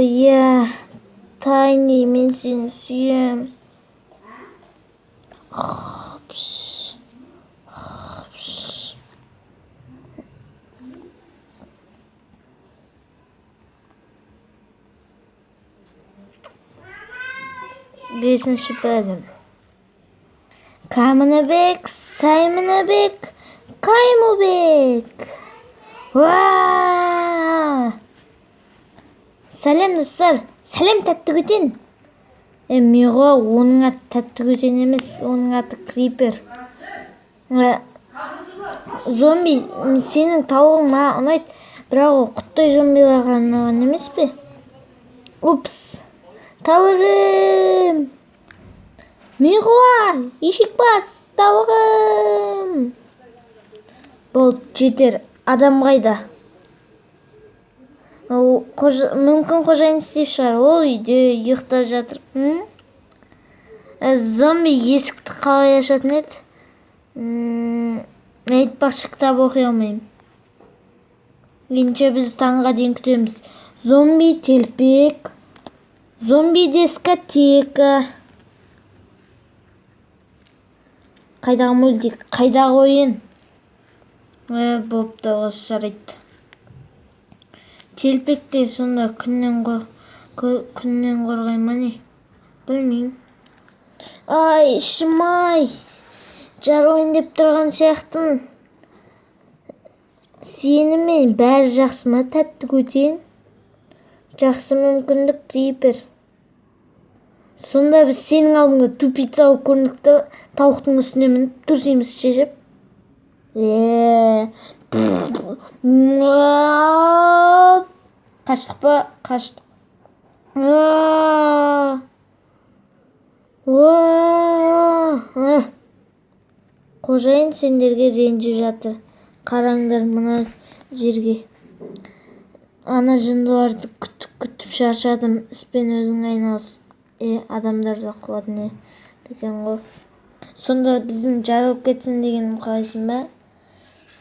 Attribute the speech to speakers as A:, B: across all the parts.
A: иә, Тайни, мен сені сүйем. Бесінші бөлім. Камынабек, Саймынабек, Каймубек. Уа! Сәлем достар, сәлем тәтті көтен. Миға оның аты тәтті көтен емес, оның аты Крипер. Зомби, сенің тауығың маған ұнайды, бірақ ол құттай зомбиларға арналған емес пе? Упс, тауығым! Миға, ешек бас, тауығым! Болып жетер, адам қайда? Мүмкін қожайын істеп шығар, ол үйде ұйықтап жатыр. Зомби есікті қалай ашатын еді? Айтпақшы, кітап оқи алмаймын. Ендеше біз таңға дейін күтеміз. Зомби телпек, зомби дискотека. Қайдағы мультик, қайдағы ойын? Болыпты, осы жарайды. Телпекте сонда күннен қорғай ма не? Білмеймін. Ай, шымай! Жар ойын деп тұрған сияқтымын. Сені мен бәрі жақсы ма, тәтті көтен? Жақсы, мүмкіндік, Крипер. Сонда біз сенің алдыңда тупицалы көрінікті тауықтың үстіне мініп тұрсаймыз шешіп. Қаштық па? Қаштық. Қожайын сендерге ренжіп жатыр. Қараңдар мына жерге. Ана жындыларды күтіп шаршадым. Іспен өзің айналыс. Адамдарды құлады не деген ғой. Сонда біздің жарылып кетсін дегенім қалайсың ба?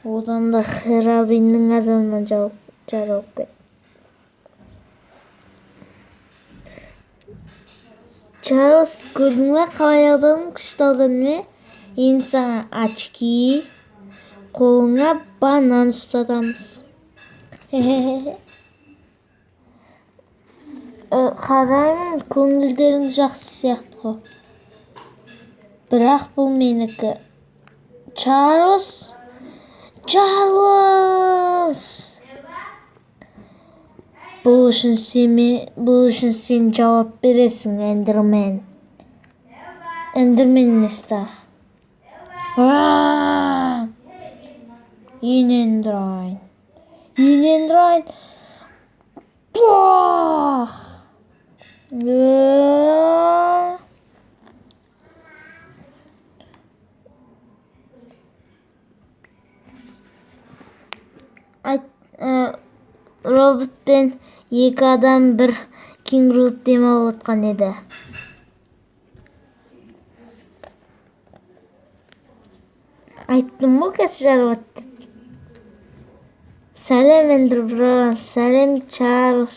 A: Одан да Херабиннің азабынан жарылып кет. Чарльз, көрдің ба қалай алдадым, күшталдың ме? Енді саған очки, қолыңа банан ұстатамыз. Қараймын, көңілдерің жақсы сияқты ғой. Бірақ бұл менікі. Чарльз! Бұл үшін сен жауап бересің, Эндермен. Эндермен несті? Енендрайн. Бах! Робот пен екі адам бір кенгуруды демалып отқан еді. Айттым ғой қазір жарылады деп. Сәлем, Эндербро, сәлем, Чарльз.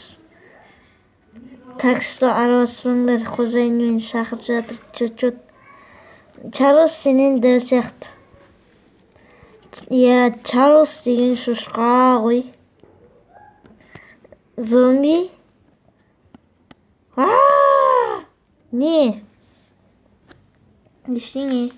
A: Так что араласпаңдар, қожайын мені шақырып жатыр, чөт. Чарльз сенен дәл сияқты. Иә, Чарльз деген шошқа ғой. Зомби? Не? Ештеңе.